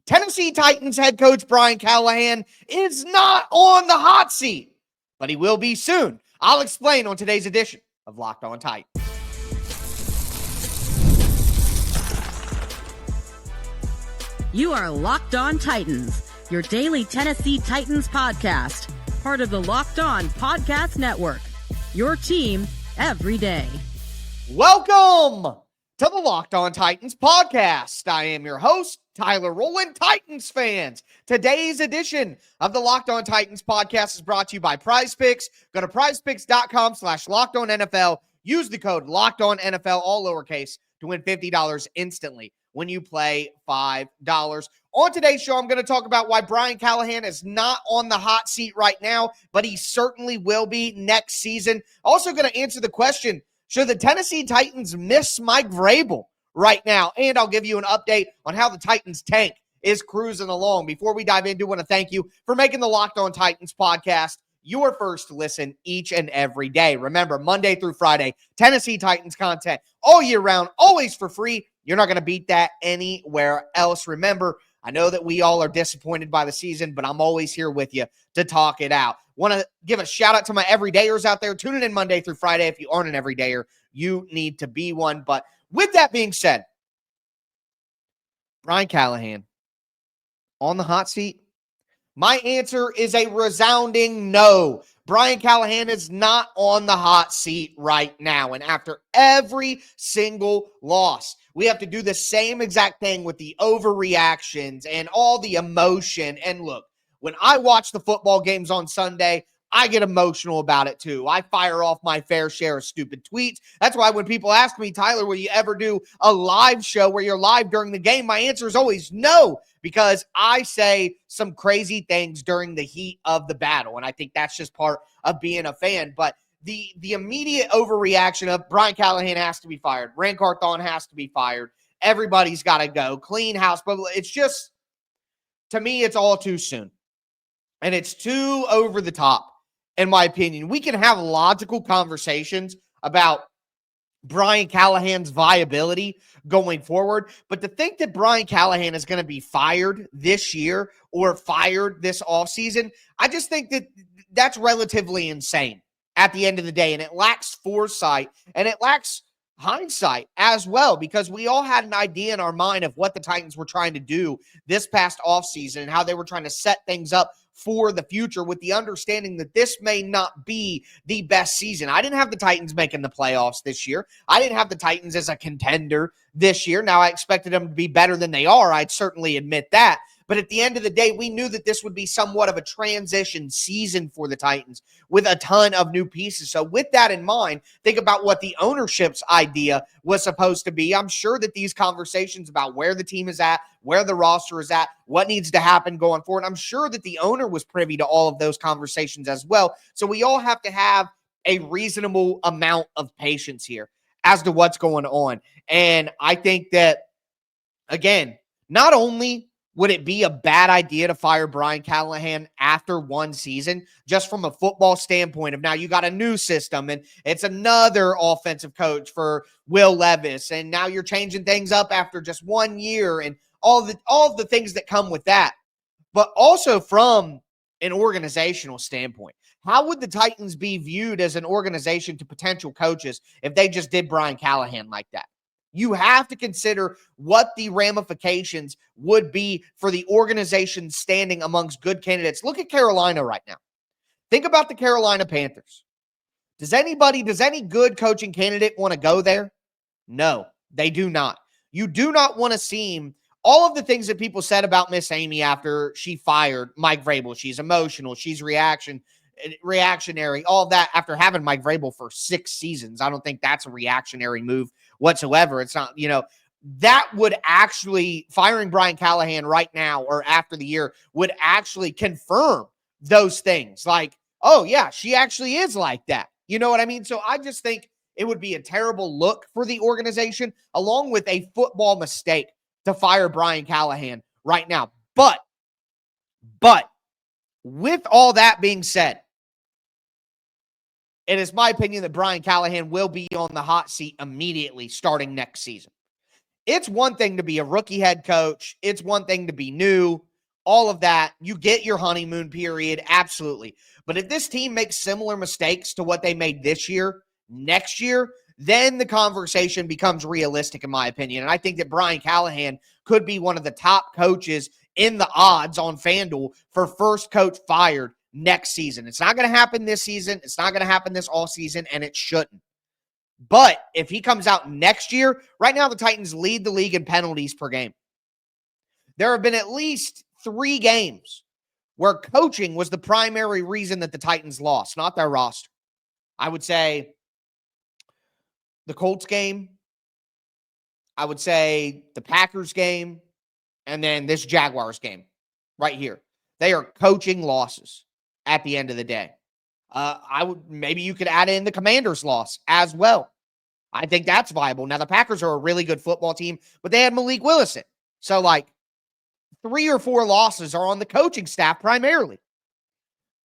Tennessee Titans head coach Brian Callahan is not on the hot seat, but he will be soon. I'll explain on today's edition of Locked On Titans. You are Locked On Titans, your daily Tennessee Titans podcast, part of the Locked On Podcast Network, your team every day. Welcome to the Locked On Titans podcast. I am your host, Tyler Rowland, Titans fans. Today's edition of the Locked On Titans podcast is brought to you by PrizePicks. Go to prizepicks.com/LockedOnNFL. Use the code LockedOnNFL, all lowercase, to win $50 instantly when you play $5. On today's show, I'm going to talk about why Brian Callahan is not on the hot seat right now, but he certainly will be next season. Also going to answer the question, should the Tennessee Titans miss Mike Vrabel right now? And I'll give you an update on how the Titans tank is cruising along. Before we dive into it, I want to thank you for making the Locked On Titans podcast your first to listen each and every day. Remember, Monday through Friday, Tennessee Titans content all year round, always for free. You're not going to beat that anywhere else. Remember, I know that we all are disappointed by the season, but I'm always here with you to talk it out. Want to give a shout out to my everydayers out there. Tuning in Monday through Friday. If you aren't an everydayer, you need to be one. But with that being said, Brian Callahan on the hot seat? My answer is a resounding no. Brian Callahan is not on the hot seat right now. And after every single loss, we have to do the same exact thing with the overreactions and all the emotion. And look, when I watch the football games on Sunday, I get emotional about it too. I fire off my fair share of stupid tweets. That's why when people ask me, Tyler, will you ever do a live show where you're live during the game? My answer is always no, because I say some crazy things during the heat of the battle. And I think that's just part of being a fan. But the immediate overreaction of Brian Callahan has to be fired. Rand Carthon has to be fired. Everybody's got to go. Clean house. But it's just, to me, it's all too soon. And it's too over the top, in my opinion. We can have logical conversations about Brian Callahan's viability going forward, but to think that Brian Callahan is going to be fired this year or fired this offseason, I just think that that's relatively insane at the end of the day, and it lacks foresight, and it lacks hindsight as well, because we all had an idea in our mind of what the Titans were trying to do this past offseason and how they were trying to set things up for the future, with the understanding that this may not be the best season. I didn't have the Titans making the playoffs this year. I didn't have the Titans as a contender this year. Now, I expected them to be better than they are. I'd certainly admit that. But at the end of the day, we knew that this would be somewhat of a transition season for the Titans with a ton of new pieces. So with that in mind, think about what the ownership's idea was supposed to be. I'm sure that these conversations about where the team is at, where the roster is at, what needs to happen going forward, I'm sure that the owner was privy to all of those conversations as well. So we all have to have a reasonable amount of patience here as to what's going on. And I think that, again, not only would it be a bad idea to fire Brian Callahan after one season, just from a football standpoint of now you got a new system and it's another offensive coach for Will Levis, and now you're changing things up after just 1 year and all of the things that come with that. But also from an organizational standpoint, how would the Titans be viewed as an organization to potential coaches if they just did Brian Callahan like that? You have to consider what the ramifications would be for the organization standing amongst good candidates. Look at Carolina right now. Think about the Carolina Panthers. Does any good coaching candidate want to go there? No, they do not. You do not want to seem all of the things that people said about Miss Amy after she fired Mike Vrabel. She's emotional. She's reactionary, all that after having Mike Vrabel for 6 seasons. I don't think that's a reactionary move whatsoever. It's not, that would actually, firing Brian Callahan right now or after the year would actually confirm those things. Like, oh yeah, she actually is like that. You know what I mean? So I just think it would be a terrible look for the organization, along with a football mistake to fire Brian Callahan right now. But with all that being said, it is my opinion that Brian Callahan will be on the hot seat immediately starting next season. It's one thing to be a rookie head coach. It's one thing to be new. All of that. You get your honeymoon period. Absolutely. But if this team makes similar mistakes to what they made this year, next year, then the conversation becomes realistic, in my opinion. And I think that Brian Callahan could be one of the top coaches in the odds on FanDuel for first coach fired next season. It's not going to happen this season. It's not going to happen this all season, and it shouldn't. But if he comes out next year, right now the Titans lead the league in penalties per game. There have been at least 3 games where coaching was the primary reason that the Titans lost, not their roster. I would say the Colts game, I would say the Packers game, and then this Jaguars game right here. They are coaching losses at the end of the day. Maybe you could add in the Commanders' loss as well. I think that's viable. Now, the Packers are a really good football team, but they had Malik Willison. So, 3 or 4 losses are on the coaching staff primarily.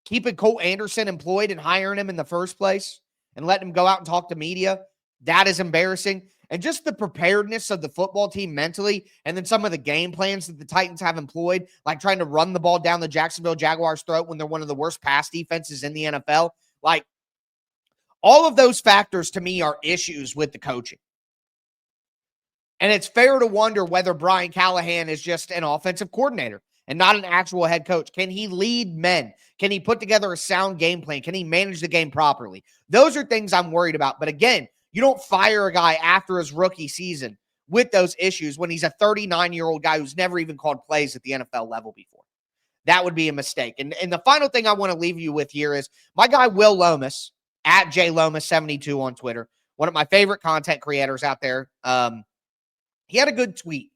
Keeping Colt Anderson employed and hiring him in the first place and letting him go out and talk to media, that is embarrassing. And just the preparedness of the football team mentally, and then some of the game plans that the Titans have employed, like trying to run the ball down the Jacksonville Jaguars' throat when they're one of the worst pass defenses in the NFL. All of those factors to me are issues with the coaching. And it's fair to wonder whether Brian Callahan is just an offensive coordinator and not an actual head coach. Can he lead men? Can he put together a sound game plan? Can he manage the game properly? Those are things I'm worried about. But again, you don't fire a guy after his rookie season with those issues when he's a 39-year-old guy who's never even called plays at the NFL level before. That would be a mistake. And the final thing I want to leave you with here is my guy Will Lomas, at JLomas72 on Twitter, one of my favorite content creators out there. He had a good tweet.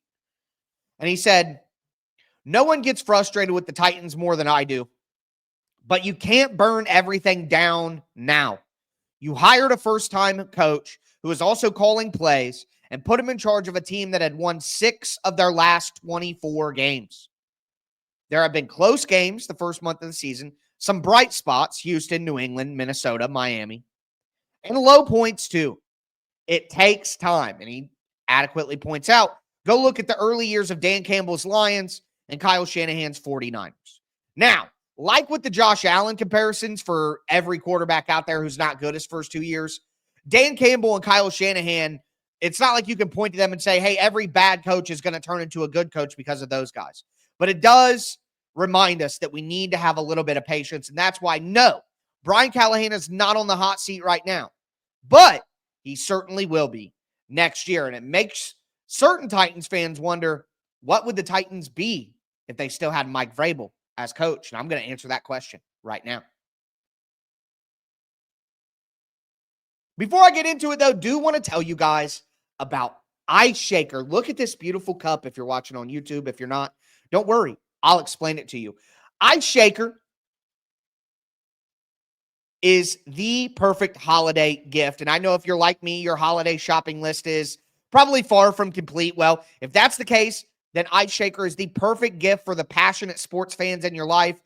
And he said, "No one gets frustrated with the Titans more than I do. But you can't burn everything down now. You hired a first-time coach who is also calling plays and put him in charge of a team that had won 6 of their last 24 games. There have been close games the first month of the season, some bright spots, Houston, New England, Minnesota, Miami, and low points too. It takes time." And he adequately points out, go look at the early years of Dan Campbell's Lions and Kyle Shanahan's 49ers. Now, like with the Josh Allen comparisons for every quarterback out there who's not good his first 2 years, Dan Campbell and Kyle Shanahan, it's not like you can point to them and say, hey, every bad coach is going to turn into a good coach because of those guys. But it does remind us that we need to have a little bit of patience. And that's why, no, Brian Callahan is not on the hot seat right now. But he certainly will be next year. And it makes certain Titans fans wonder, what would the Titans be if they still had Mike Vrabel as coach? And I'm going to answer that question right now. Before I get into it, though, do want to tell you guys about IceShaker. Look at this beautiful cup if you're watching on YouTube. If you're not, don't worry. I'll explain it to you. IceShaker is the perfect holiday gift. And I know if you're like me, your holiday shopping list is probably far from complete. Well, if that's the case, then IceShaker is the perfect gift for the passionate sports fans in your life.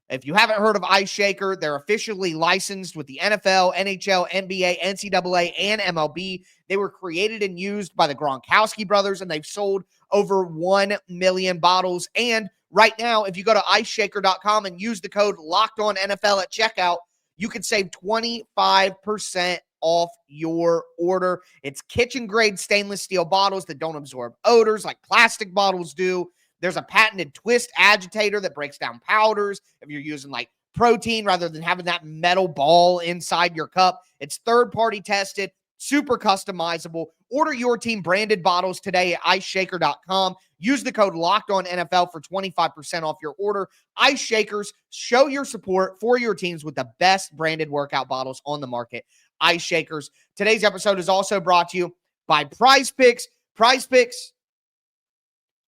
If you haven't heard of IceShaker, they're officially licensed with the NFL, NHL, NBA, NCAA, and MLB. They were created and used by the Gronkowski brothers, and they've sold over 1 million bottles. And right now, if you go to IceShaker.com and use the code LOCKEDONNFL at checkout, you can save 25% off your order. It's kitchen-grade stainless steel bottles that don't absorb odors like plastic bottles do. There's a patented twist agitator that breaks down powders if you're using protein rather than having that metal ball inside your cup. It's third-party tested, super customizable. Order your team branded bottles today at IceShaker.com. Use the code LOCKEDONNFL for 25% off your order. IceShakers, show your support for your teams with the best branded workout bottles on the market. IceShakers. Today's episode is also brought to you by Prize Picks. Prize Picks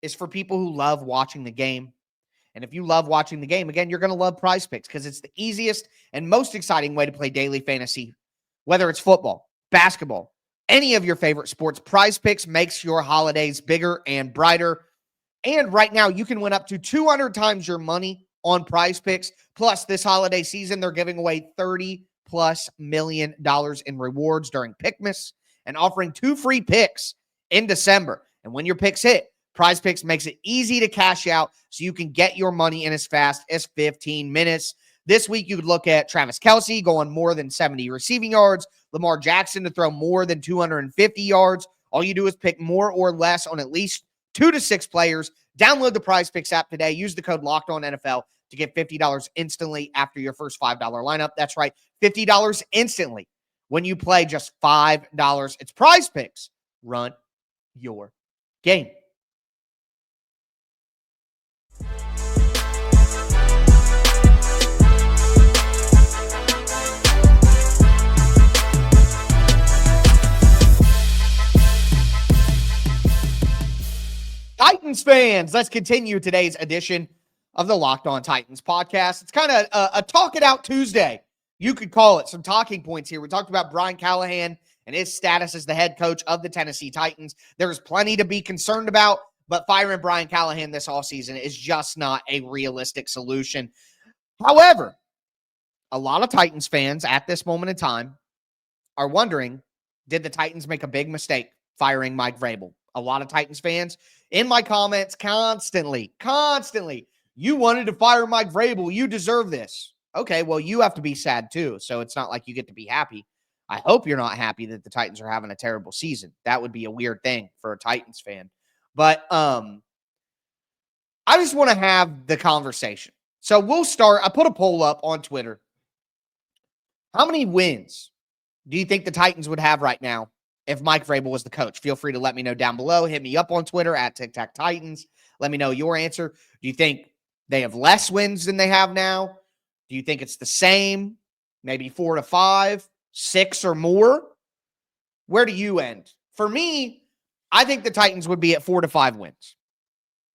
is for people who love watching the game. And if you love watching the game, again, you're going to love Prize Picks because it's the easiest and most exciting way to play daily fantasy. Whether it's football, basketball, any of your favorite sports, Prize Picks makes your holidays bigger and brighter. And right now, you can win up to 200 times your money on Prize Picks. Plus, this holiday season, they're giving away $30+ million in rewards during Pickmas and offering 2 free picks in December. And when your picks hit, Prize Picks makes it easy to cash out so you can get your money in as fast as 15 minutes. This week, you could look at Travis Kelce going more than 70 receiving yards, Lamar Jackson to throw more than 250 yards. All you do is pick more or less on at least 2 to 6 players. Download the Prize Picks app today. Use the code LOCKEDONNFL to get $50 instantly after your first $5 lineup. That's right, $50 instantly when you play just $5. It's Prize Picks. Run your game. Titans fans, let's continue today's edition of the Locked On Titans podcast. It's kind of a Talk It Out Tuesday, you could call it. Some talking points here. We talked about Brian Callahan and his status as the head coach of the Tennessee Titans. There's plenty to be concerned about, but firing Brian Callahan this offseason is just not a realistic solution. However, a lot of Titans fans at this moment in time are wondering, did the Titans make a big mistake firing Mike Vrabel? A lot of Titans fans in my comments constantly, you wanted to fire Mike Vrabel. You deserve this. Okay, well, you have to be sad too. So it's not like you get to be happy. I hope you're not happy that the Titans are having a terrible season. That would be a weird thing for a Titans fan. But I just want to have the conversation. So we'll start. I put a poll up on Twitter. How many wins do you think the Titans would have right now if Mike Vrabel was the coach? Feel free to let me know down below. Hit me up on Twitter at TicTacTitans. Let me know your answer. Do you think they have less wins than they have now? Do you think it's the same? Maybe 4 to 5, 6 or more? Where do you end? For me, I think the Titans would be at 4 to 5 wins.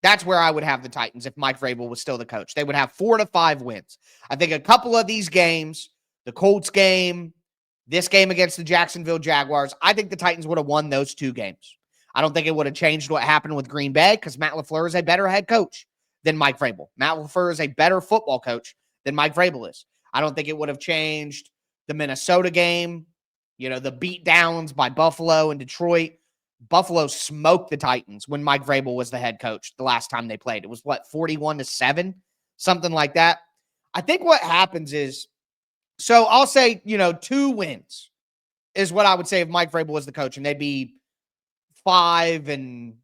That's where I would have the Titans if Mike Vrabel was still the coach. They would have 4 to 5 wins. I think a couple of these games, the Colts game, this game against the Jacksonville Jaguars, I think the Titans would have won those 2 games. I don't think it would have changed what happened with Green Bay because Matt LaFleur is a better head coach than Mike Vrabel. Matt LaFleur is a better football coach than Mike Vrabel is. I don't think it would have changed the Minnesota game, the beat downs by Buffalo and Detroit. Buffalo smoked the Titans when Mike Vrabel was the head coach the last time they played. It was 41-7, something like that. I think what happens is, so I'll say, 2 wins is what I would say if Mike Vrabel was the coach, and they'd be 5-8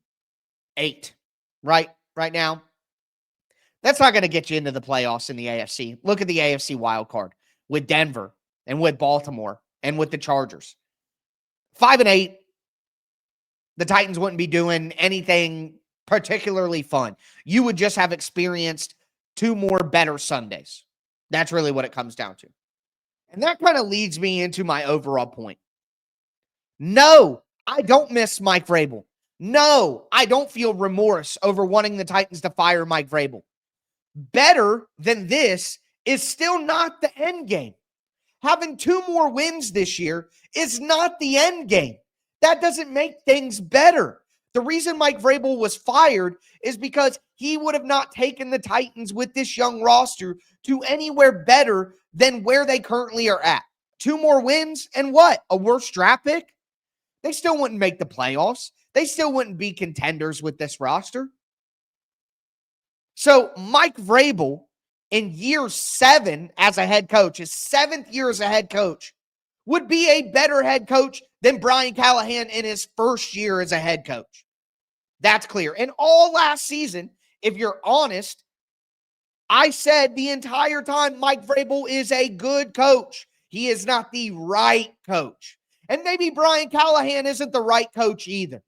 right now. That's not going to get you into the playoffs in the AFC. Look at the AFC wild card with Denver and with Baltimore and with the Chargers. 5-8, the Titans wouldn't be doing anything particularly fun. You would just have experienced 2 more better Sundays. That's really what it comes down to. And that kind of leads me into my overall point. No, I don't miss Mike Vrabel. No, I don't feel remorse over wanting the Titans to fire Mike Vrabel. Better than this is still not the end game. Having 2 more wins this year is not the end game. That doesn't make things better. The reason Mike Vrabel was fired is because he would have not taken the Titans with this young roster to anywhere better than where they currently are at. 2 more wins and what? A worse draft pick? They still wouldn't make the playoffs. They still wouldn't be contenders with this roster. So Mike Vrabel in year 7 as a head coach, his 7th year as a head coach, would be a better head coach than Brian Callahan in his first year as a head coach. That's clear. And all last season, if you're honest, I said the entire time Mike Vrabel is a good coach. He is not the right coach. And maybe Brian Callahan isn't the right coach either.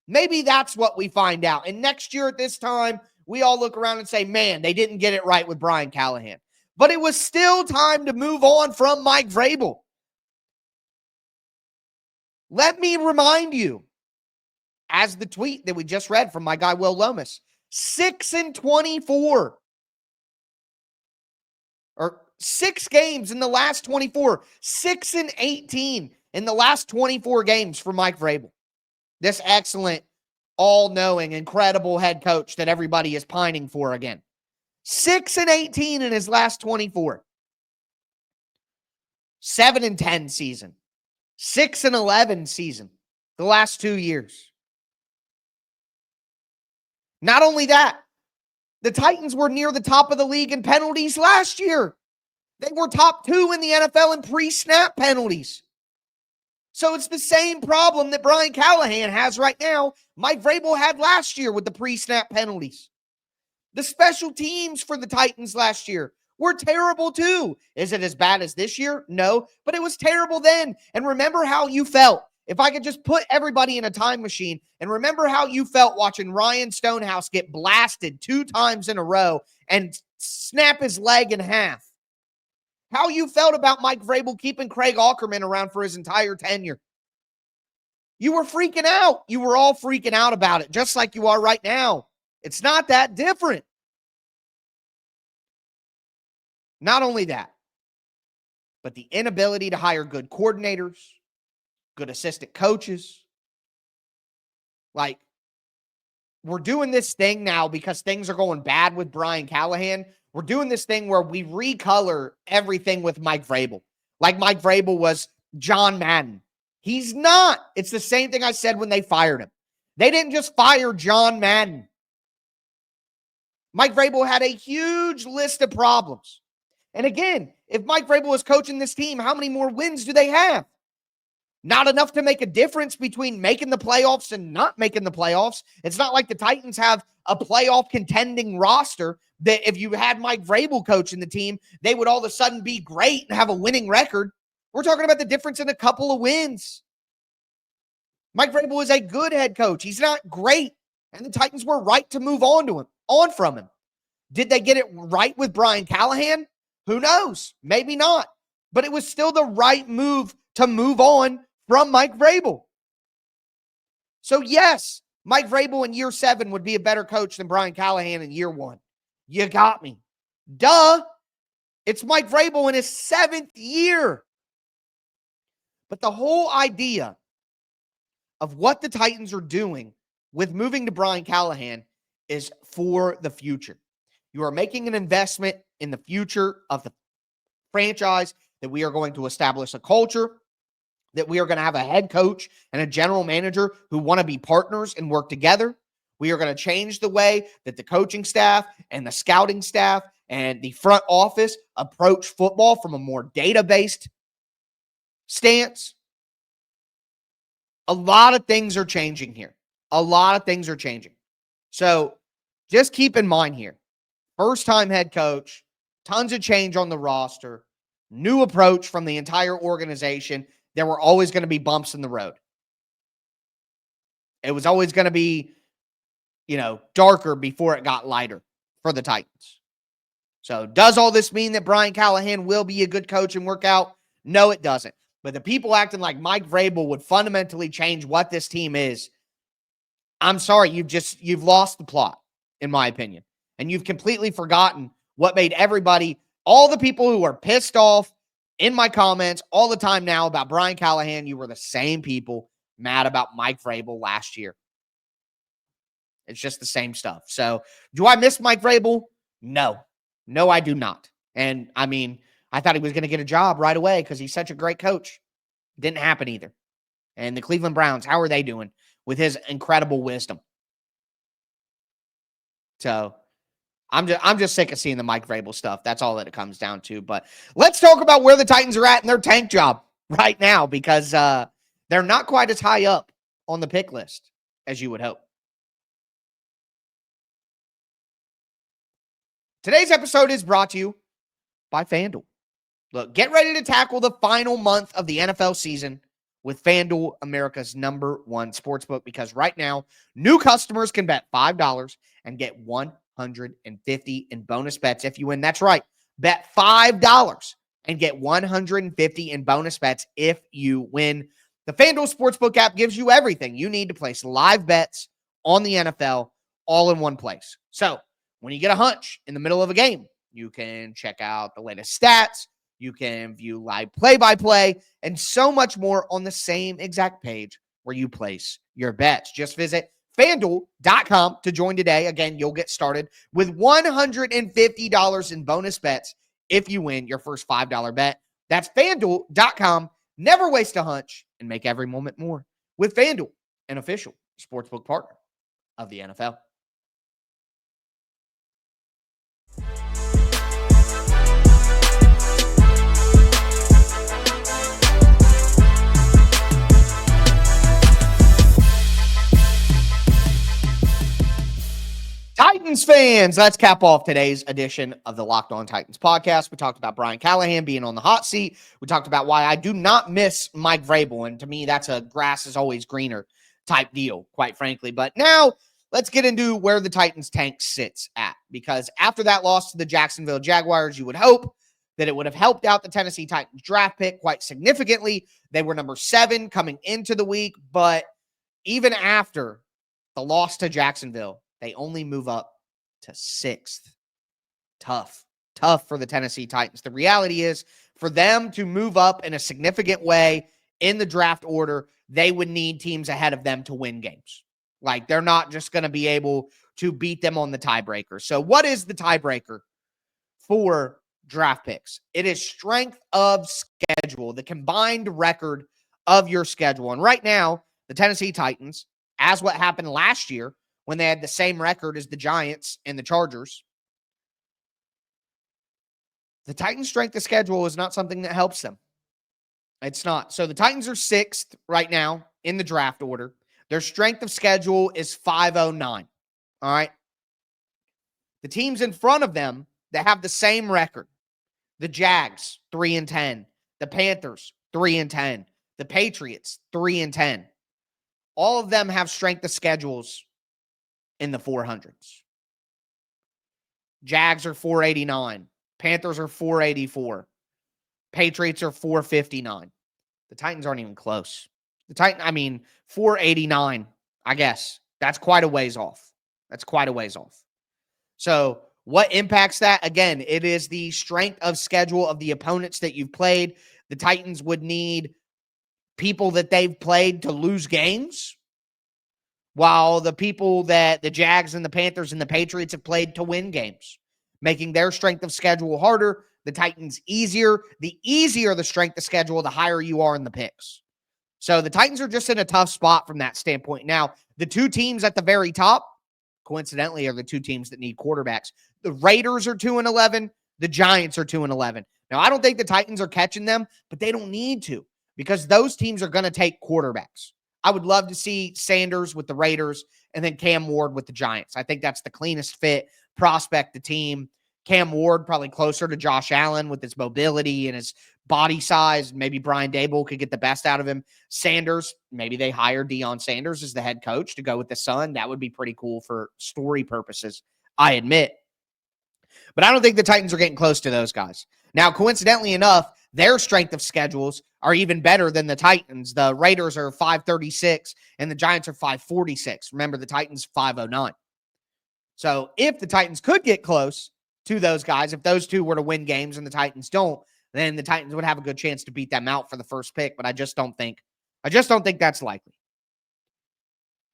Maybe that's what we find out. And next year at this time, we all look around and say, man, they didn't get it right with Brian Callahan. But it was still time to move on from Mike Vrabel. Let me remind you, as the tweet that we just read from my guy Will Lomas, 6-24. Or 6 games in the last 24. 6-18 in the last 24 games for Mike Vrabel. This excellent, all-knowing, incredible head coach that everybody is pining for again. 6-18 in his last 24. 7-10 season. 6-11 season. The last 2 years. Not only that, the Titans were near the top of the league in penalties last year. They were top 2 in the NFL in pre-snap penalties. So it's the same problem that Brian Callahan has right now. Mike Vrabel had last year with the pre-snap penalties. The special teams for the Titans last year were terrible too. Is it as bad as this year? No, but it was terrible then. And remember how you felt. If I could just put everybody in a time machine and remember how you felt watching Ryan Stonehouse get blasted 2 times in a row and snap his leg in half. How you felt about Mike Vrabel keeping Craig Aukerman around for his entire tenure. You were freaking out. You were all freaking out about it, just like you are right now. It's not that different. Not only that, but the inability to hire good coordinators, good assistant coaches. Like, we're doing this thing now because things are going bad with Brian Callahan. We're doing this thing where we recolor everything with Mike Vrabel. Like Mike Vrabel was John Madden. He's not. It's the same thing I said when they fired him. They didn't just fire John Madden. Mike Vrabel had a huge list of problems. And again, if Mike Vrabel was coaching this team, how many more wins do they have? Not enough to make a difference between making the playoffs and not making the playoffs. It's not like the Titans have a playoff contending roster that if you had Mike Vrabel coaching the team, they would all of a sudden be great and have a winning record. We're talking about the difference in a couple of wins. Mike Vrabel is a good head coach. He's not great. And the Titans were right to move on from him. Did they get it right with Brian Callahan? Who knows? Maybe not. But it was still the right move to move on from Mike Vrabel. So yes, Mike Vrabel in year 7 would be a better coach than Brian Callahan in year 1. You got me. Duh. It's Mike Vrabel in his 7th year. But the whole idea of what the Titans are doing with moving to Brian Callahan is for the future. You are making an investment in the future of the franchise, that we are going to establish a culture, that we are going to have a head coach and a general manager who want to be partners and work together. We are going to change the way that the coaching staff and the scouting staff and the front office approach football from a more data-based stance. A lot of things are changing here. A lot of things are changing. So just keep in mind here, first-time head coach, tons of change on the roster, new approach from the entire organization. There were always going to be bumps in the road. It was always going to be, darker before it got lighter for the Titans. So does all this mean that Brian Callahan will be a good coach and work out? No, it doesn't. But the people acting like Mike Vrabel would fundamentally change what this team is, I'm sorry, you've lost the plot, in my opinion. And you've completely forgotten what made everybody, all the people who are pissed off in my comments all the time now about Brian Callahan, you were the same people mad about Mike Vrabel last year. It's just the same stuff. So do I miss Mike Vrabel? No. No, I do not. And I thought he was going to get a job right away because he's such a great coach. Didn't happen either. And the Cleveland Browns, how are they doing with his incredible wisdom? So I'm just sick of seeing the Mike Vrabel stuff. That's all that it comes down to. But let's talk about where the Titans are at in their tank job right now, because they're not quite as high up on the pick list as you would hope. Today's episode is brought to you by FanDuel. Look, get ready to tackle the final month of the NFL season with FanDuel, America's #1 sportsbook, because right now, new customers can bet $5 and get $150 in bonus bets if you win. That's right. Bet $5 and get $150 in bonus bets if you win. The FanDuel Sportsbook app gives you everything you need to place live bets on the NFL all in one place. So when you get a hunch in the middle of a game, you can check out the latest stats, you can view live play-by-play, and so much more on the same exact page where you place your bets. Just visit FanDuel.com to join today. Again, you'll get started with $150 in bonus bets if you win your first $5 bet. That's FanDuel.com. Never waste a hunch and make every moment more with FanDuel, an official sportsbook partner of the NFL. Titans fans, let's cap off today's edition of the Locked On Titans podcast. We talked about Brian Callahan being on the hot seat. We talked about why I do not miss Mike Vrabel, and to me, that's a grass is always greener type deal, quite frankly. But now, let's get into where the Titans tank sits at, because after that loss to the Jacksonville Jaguars, you would hope that it would have helped out the Tennessee Titans draft pick quite significantly. They were number 7 coming into the week, but even after the loss to Jacksonville, they only move up to 6th. Tough for the Tennessee Titans. The reality is, for them to move up in a significant way in the draft order, they would need teams ahead of them to win games. Like, they're not just going to be able to beat them on the tiebreaker. So what is the tiebreaker for draft picks? It is strength of schedule, the combined record of your schedule. And right now, the Tennessee Titans, as what happened last year when they had the same record as the Giants and the Chargers, the Titans' strength of schedule is not something that helps them. It's not. So the Titans are 6th right now in the draft order. Their strength of schedule is 509. All right. The teams in front of them that have the same record, the Jags, 3-10, the Panthers, 3-10, the Patriots, 3-10. All of them have strength of schedules in the 400s. Jags are 489. Panthers are 484. Patriots are 459. The Titans aren't even close. 489, I guess. That's quite a ways off. So what impacts that? Again, it is the strength of schedule of the opponents that you've played. The Titans would need people that they've played to lose games, while the people that the Jags and the Panthers and the Patriots have played to win games, making their strength of schedule harder, the Titans easier. The easier the strength of schedule, the higher you are in the picks. So the Titans are just in a tough spot from that standpoint. Now, the two teams at the very top, coincidentally, are the two teams that need quarterbacks. The Raiders are 2-11. The Giants are 2-11. Now, I don't think the Titans are catching them, but they don't need to, because those teams are going to take quarterbacks. I would love to see Sanders with the Raiders and then Cam Ward with the Giants. I think that's the cleanest fit prospect the team. Cam Ward probably closer to Josh Allen with his mobility and his body size. Maybe Brian Dable could get the best out of him. Sanders, maybe they hire Deion Sanders as the head coach to go with the son. That would be pretty cool for story purposes, I admit. But I don't think the Titans are getting close to those guys. Now, coincidentally enough, their strength of schedules are even better than the Titans. The Raiders are 536 and the Giants are 546. Remember, the Titans 509. So if the Titans could get close to those guys, if those two were to win games and the Titans don't, then the Titans would have a good chance to beat them out for the first pick. But I just don't think that's likely.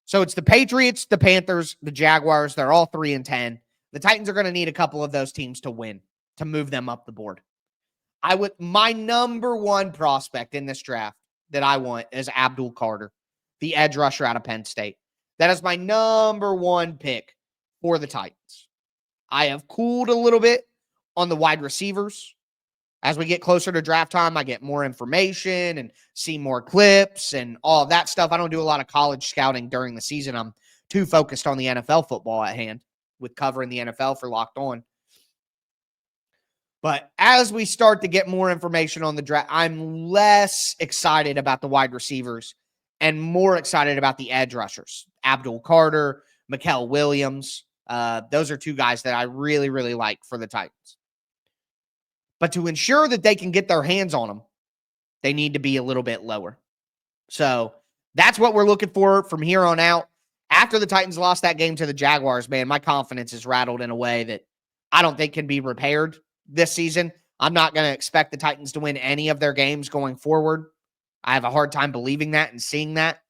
So it's the Patriots, the Panthers, the Jaguars. They're all 3-10. The Titans are going to need a couple of those teams to win to move them up the board. My number one prospect in this draft that I want is Abdul Carter, the edge rusher out of Penn State. That is my number one pick for the Titans. I have cooled a little bit on the wide receivers. As we get closer to draft time, I get more information and see more clips and all of that stuff. I don't do a lot of college scouting during the season. I'm too focused on the NFL football at hand with covering the NFL for Locked On. But as we start to get more information on the draft, I'm less excited about the wide receivers and more excited about the edge rushers. Abdul Carter, Mikael Williams. Those are two guys that I really, really like for the Titans. But to ensure that they can get their hands on them, they need to be a little bit lower. So that's what we're looking for from here on out. After the Titans lost that game to the Jaguars, man, my confidence is rattled in a way that I don't think can be repaired this season. I'm not going to expect the Titans to win any of their games going forward. I have a hard time believing that and seeing that.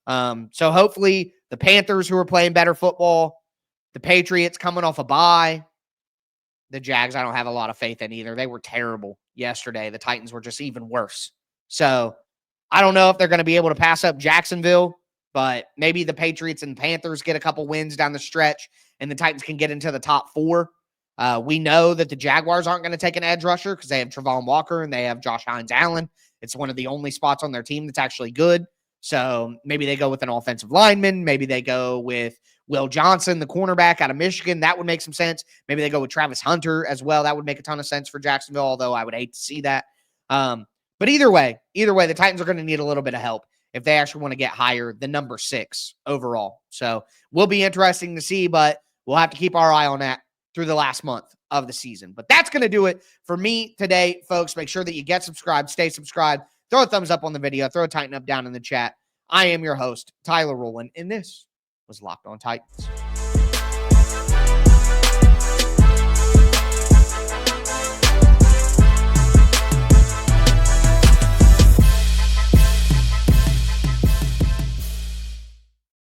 So hopefully the Panthers, who are playing better football, the Patriots coming off a bye, the Jags I don't have a lot of faith in either. They were terrible yesterday. The Titans were just even worse. So I don't know if they're going to be able to pass up Jacksonville, but maybe the Patriots and Panthers get a couple wins down the stretch and the Titans can get into the top 4. We know that the Jaguars aren't going to take an edge rusher because they have Travon Walker and they have Josh Hines-Allen. It's one of the only spots on their team that's actually good. So maybe they go with an offensive lineman. Maybe they go with Will Johnson, the cornerback out of Michigan, that would make some sense. Maybe they go with Travis Hunter as well. That would make a ton of sense for Jacksonville, although I would hate to see that. But either way, the Titans are going to need a little bit of help if they actually want to get higher than number 6 overall. So will be interesting to see, but we'll have to keep our eye on that through the last month of the season. But that's going to do it for me today, folks. Make sure that you get subscribed, stay subscribed, throw a thumbs up on the video, throw a Titan up down in the chat. I am your host, Tyler Rowland, and this was Locked On Titans.